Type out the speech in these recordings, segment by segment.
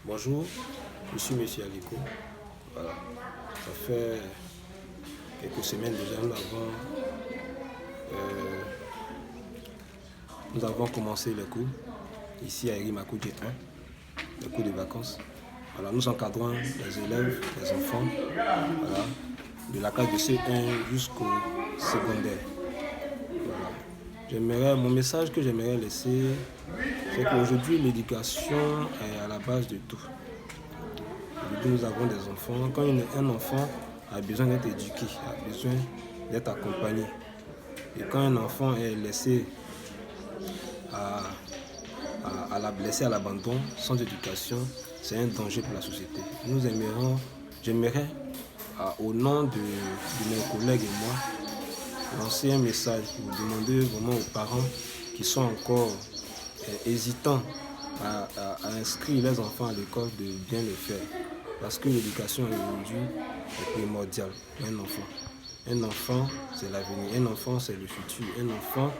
Bonjour, je suis Monsieur Aliko. Voilà. Ça fait quelques semaines déjà, nous avons commencé les cours ici à Irimakou J1, les cours de vacances. Voilà, nous encadrons les élèves, les enfants, voilà, de la classe de C1 jusqu'au secondaire. Voilà. Mon message que j'aimerais laisser, c'est qu'aujourd'hui l'éducation est à la base de tout. Aujourd'hui, nous avons des enfants. Quand un enfant a besoin d'être éduqué, a besoin d'être accompagné. Et quand un enfant est laissé à l'abandon, sans éducation, c'est un danger pour la société. J'aimerais, au nom de mes collègues et moi, lancer un message pour demander vraiment aux parents qui sont encore hésitants à inscrire les enfants à l'école de bien le faire. Parce que l'éducation aujourd'hui est primordiale pour un enfant. Un enfant, c'est l'avenir. Un enfant, c'est le futur. Un enfant,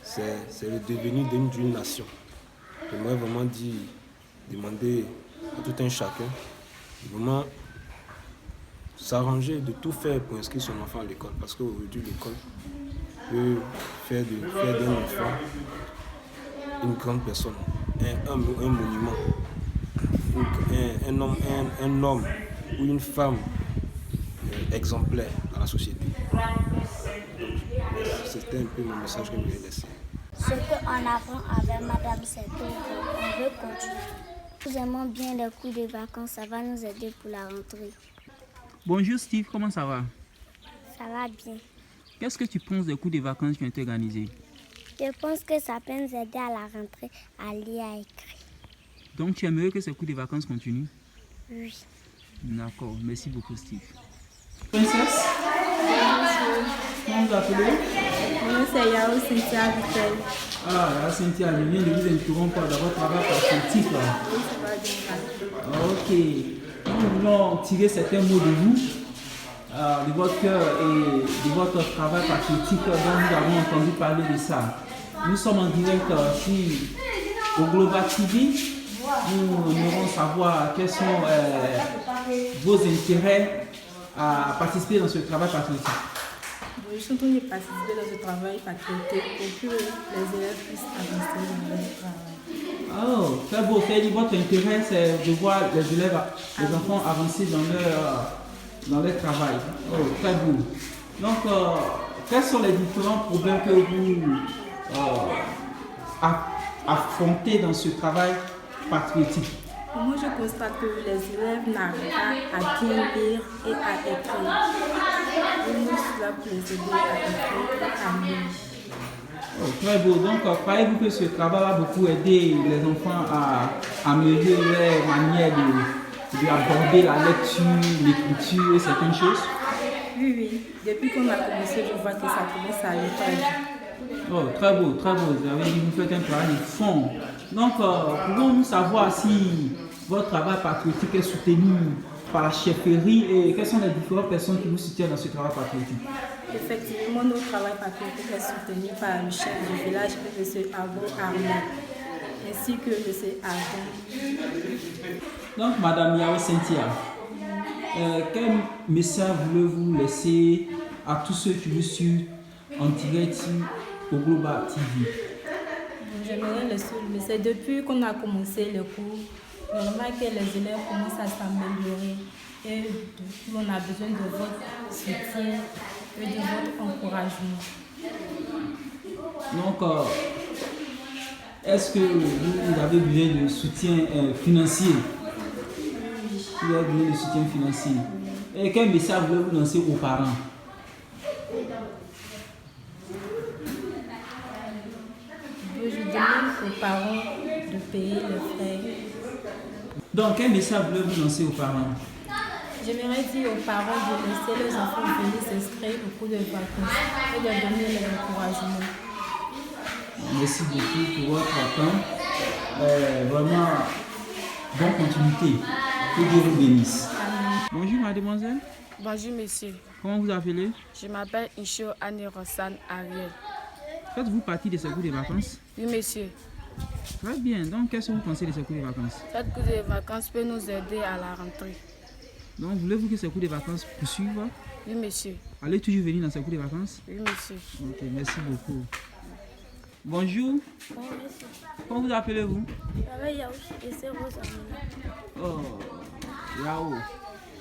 c'est le devenir d'une nation. J'aimerais vraiment demander à tout un chacun de vraiment s'arranger, de tout faire pour inscrire son enfant à l'école. Parce qu'aujourd'hui, l'école peut faire d'un enfant une grande personne, un monument, un homme ou une femme exemplaire dans la société. C'était un peu mon message que je voulais laisser. Ce qu'on apprend avec Madame Seto, on veut continuer. Nous aimons bien les cours de vacances, ça va nous aider pour la rentrée. Bonjour Steve, comment ça va? Ça va bien. Qu'est-ce que tu penses des cours de vacances qui ont été organisés? Je pense que ça peut nous aider à la rentrée à lire, à écrire. Donc tu aimerais que ces cours de vacances continuent? Oui. D'accord, merci beaucoup Steve. Princesse? Comment vous appelez? Mon nom c'est Yao Cynthia Vittel. Ah, Cynthia, je viens de vous interrompre dans votre travail patriotique. Oui, ça va bien. Ok. Nous voulons tirer certains mots de vous, de votre cœur et de votre travail patriotique dont nous avons entendu parler de ça. Nous sommes en direct au Global TV. Nous aimerons savoir quels sont vos intérêts à participer dans ce travail patriotique. Je suis en train de participer dans ce travail patriotique pour que les élèves puissent avancer dans leur travail. Oh, très beau. C'est-à-dire votre intérêt, c'est de voir les élèves, les enfants avancer dans leur travail. Oh, très beau. Donc, quels sont les différents problèmes que vous affrontez dans ce travail patriotique? Moi, je constate que les élèves n'arrivent pas à bien lire et à écrire. Et nous sommes là pour les aider à écrire et à lire. Oh, très beau. Donc, croyez-vous que ce travail va beaucoup aider les enfants à améliorer leur manière d'aborder la lecture, l'écriture et certaines choses? Oui, oui. Depuis qu'on a commencé, je vois que ça commence à aller très vite. Oh, très beau, très beau. Vous avez dit que vous faites un travail de fond. Donc, pouvons-nous savoir si votre travail patriotique est soutenu par la chefferie et quelles sont les différentes personnes qui vous soutiennent dans ce travail patriotique? Effectivement, notre travail patriotique est soutenu par le chef du village, M. Abo Armand, ainsi que M. Ardon. Donc, Madame Yao Cynthia, quel message voulez-vous laisser à tous ceux qui vous suivent en direct au Global TV? J'aimerais le souligner. Depuis qu'on a commencé le cours, normal que les élèves commencent à s'améliorer. Et depuis, on a besoin de votre soutien et de votre encouragement. Donc, est-ce que vous avez besoin de soutien financier? Vous avez besoin de soutien financier. Et quel message voulez-vous lancer aux parents? Je demande aux parents de payer les frais. Donc, quel message voulez-vous lancer aux parents? J'aimerais dire aux parents de laisser les enfants venir s'inscrire au cours de vacances et de donner leur encouragement. Merci beaucoup pour votre temps. Vraiment, bonne continuité. Que Dieu vous bénisse. Bonjour mademoiselle. Bonjour monsieur, Comment vous appelez? je m'appelle Isho Anne Rossan Ariel. Faites-vous partie de ce cours de vacances? Oui monsieur, Très bien. Donc, qu'est-ce que vous pensez de ces cours de vacances? Cette cours de vacances peut nous aider à la rentrée. Donc, voulez-vous que ces cours de vacances poursuivent? Oui, monsieur. Allez toujours venir dans ces cours de vacances? Oui, monsieur. Ok, merci beaucoup. Bonjour. Bon, merci. Comment vous appelez-vous? J'avais Yaouchi et c'est Rose Amina. Oh, Yao.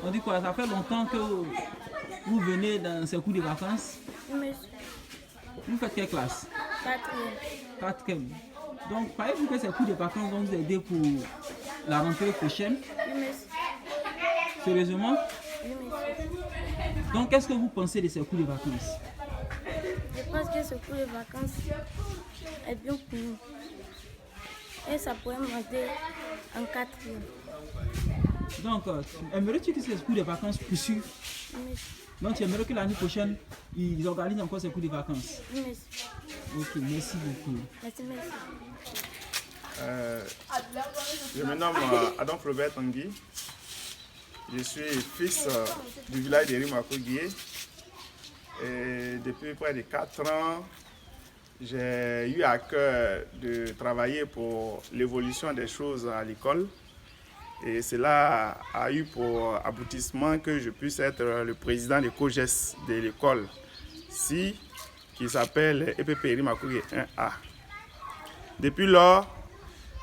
On dit quoi? Ça fait longtemps que vous venez dans ces cours de vacances? Oui, monsieur. Vous faites quelle classe? 4e. Quatrième. Donc, croyez-vous que ces cours de vacances vont vous aider pour la rentrée prochaine? Oui, monsieur. Sérieusement? Oui, monsieur. Donc, qu'est-ce que vous pensez de ces cours de vacances? Je pense que ce cours de vacances est bien pour nous. Et ça pourrait m'aider en 4e. Donc, aimerais-tu que ces cours de vacances poursuivent? Oui, monsieur. Donc, tu aimerais que l'année prochaine, ils organisent encore ces cours de vacances? Oui, monsieur. Ok, merci beaucoup. Merci, merci. Je me nomme Adolphe Robert Tanguy. Je suis fils du village de Rimakoguié. Et depuis près de 4 ans, j'ai eu à cœur de travailler pour l'évolution des choses à l'école. Et cela a eu pour aboutissement que je puisse être le président de COGES de l'école qui s'appelle EPP Rimakoguié 1A. Depuis lors,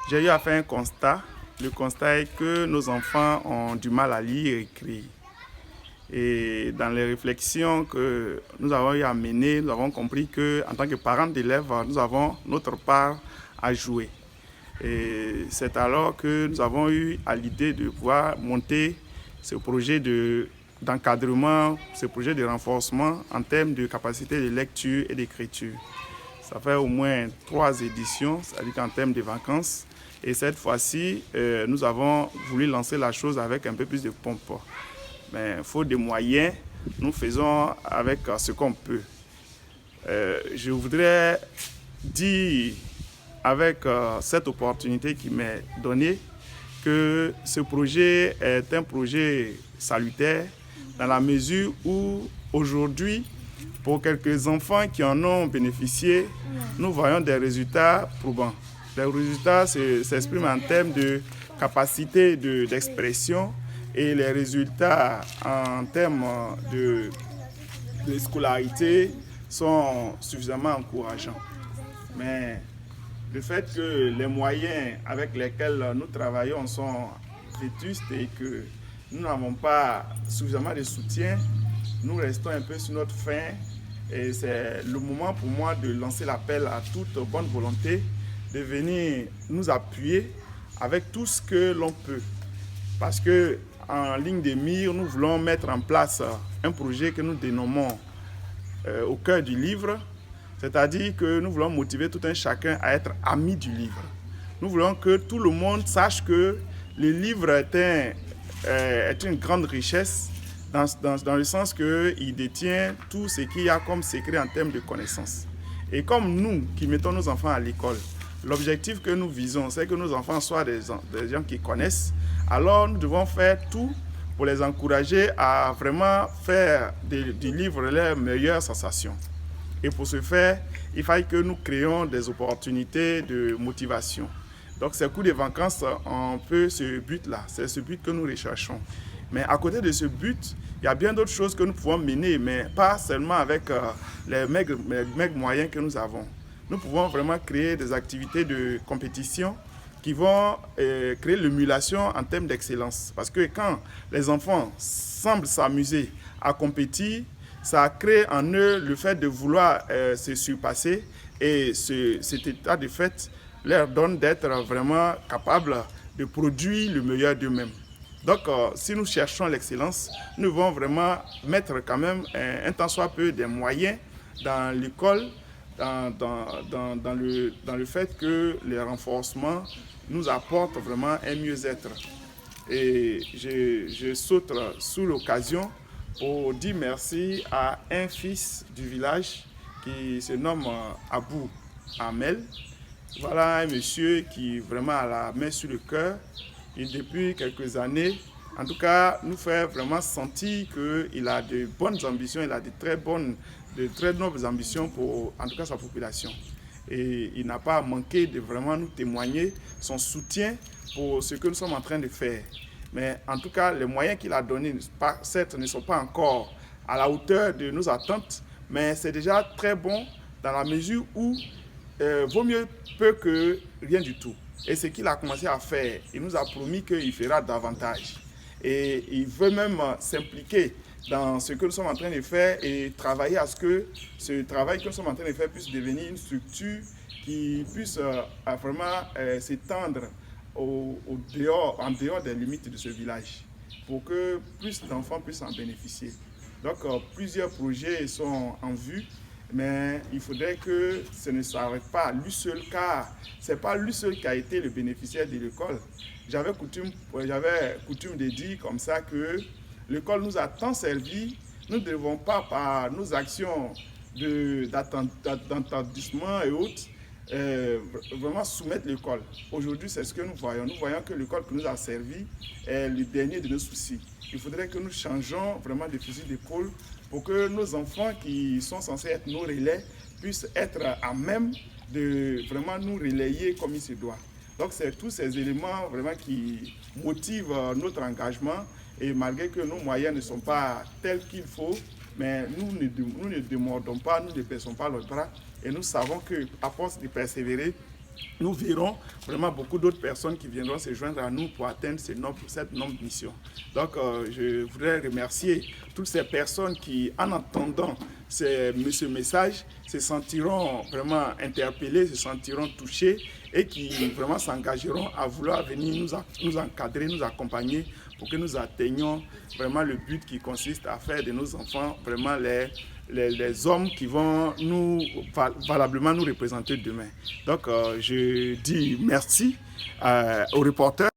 j'ai eu à faire un constat. Le constat est que nos enfants ont du mal à lire et écrire. Et dans les réflexions que nous avons eu à mener, nous avons compris qu'en tant que parents d'élèves, nous avons notre part à jouer. Et c'est alors que nous avons eu à l'idée de pouvoir monter ce projet d'encadrement, ce projet de renforcement en termes de capacité de lecture et d'écriture. Ça fait au moins 3 éditions, c'est-à-dire qu'en termes de vacances. Et cette fois-ci, nous avons voulu lancer la chose avec un peu plus de pompe. Mais faute de moyens, nous faisons avec ce qu'on peut. Je voudrais dire, avec cette opportunité qui m'est donnée, que ce projet est un projet salutaire dans la mesure où aujourd'hui, pour quelques enfants qui en ont bénéficié, nous voyons des résultats probants. Les résultats s'expriment en termes de capacité d'expression et les résultats en termes de scolarité sont suffisamment encourageants. Mais le fait que les moyens avec lesquels nous travaillons sont vétustes et que nous n'avons pas suffisamment de soutien, nous restons un peu sur notre faim et c'est le moment pour moi de lancer l'appel à toute bonne volonté de venir nous appuyer avec tout ce que l'on peut. Parce que en ligne de mire, nous voulons mettre en place un projet que nous dénommons au cœur du livre, c'est-à-dire que nous voulons motiver tout un chacun à être ami du livre. Nous voulons que tout le monde sache que le livre est une grande richesse dans le sens qu'il détient tout ce qu'il y a comme secret en termes de connaissances. Et comme nous qui mettons nos enfants à l'école, l'objectif que nous visons, c'est que nos enfants soient des gens qui connaissent. Alors nous devons faire tout pour les encourager à vraiment faire du livre leur meilleure sensation. Et pour ce faire, il faille que nous créions des opportunités de motivation. Donc ces cours de vacances ont un peu ce but-là, c'est ce but que nous recherchons. Mais à côté de ce but, il y a bien d'autres choses que nous pouvons mener, mais pas seulement avec les maigres moyens que nous avons. Nous pouvons vraiment créer des activités de compétition qui vont créer l'émulation en termes d'excellence. Parce que quand les enfants semblent s'amuser à compétir, ça crée en eux le fait de vouloir se surpasser et cet état de fait leur donne d'être vraiment capables de produire le meilleur d'eux-mêmes. Donc, si nous cherchons l'excellence, nous devons vraiment mettre quand même un tant soit peu des moyens dans l'école, dans le fait que les renforcements nous apportent vraiment un mieux-être. Et je saute sous l'occasion pour dire merci à un fils du village qui se nomme Abou Amel. Voilà un monsieur qui vraiment a la main sur le cœur et depuis quelques années, en tout cas, nous fait vraiment sentir qu'il a de bonnes ambitions, il a de très nobles ambitions pour en tout cas sa population. Et il n'a pas manqué de vraiment nous témoigner son soutien pour ce que nous sommes en train de faire. Mais en tout cas, les moyens qu'il a donnés, certes, ne sont pas encore à la hauteur de nos attentes, mais c'est déjà très bon dans la mesure où vaut mieux peu que rien du tout. Et ce qu'il a commencé à faire, il nous a promis qu'il fera davantage. Et il veut même s'impliquer dans ce que nous sommes en train de faire et travailler à ce que ce travail que nous sommes en train de faire puisse devenir une structure qui puisse vraiment s'étendre en dehors des limites de ce village pour que plus d'enfants puissent en bénéficier. Donc plusieurs projets sont en vue, mais il faudrait que ce ne s'arrête pas à lui seul, car ce n'est pas lui seul qui a été le bénéficiaire de l'école. J'avais coutume de dire comme ça que l'école nous a tant servi, nous ne devons pas par nos actions d'attendissement et autres, vraiment soumettre l'école. Aujourd'hui, c'est ce que nous voyons. Nous voyons que l'école qui nous a servi est le dernier de nos soucis. Il faudrait que nous changeons vraiment de fusil d'épaule pour que nos enfants qui sont censés être nos relais puissent être à même de vraiment nous relayer comme il se doit. Donc, c'est tous ces éléments vraiment qui motivent notre engagement et malgré que nos moyens ne sont pas tels qu'il faut, mais nous ne démordons pas, nous ne baissons pas les bras et nous savons qu'à force de persévérer, nous verrons vraiment beaucoup d'autres personnes qui viendront se joindre à nous pour atteindre cette noble mission. Donc, je voudrais remercier toutes ces personnes qui, en entendant ce message, se sentiront vraiment interpellées, se sentiront touchées et qui vraiment s'engageront à vouloir venir nous encadrer, nous accompagner pour que nous atteignions vraiment le but qui consiste à faire de nos enfants vraiment les hommes qui vont valablement nous représenter demain. Donc, je dis merci aux reporters.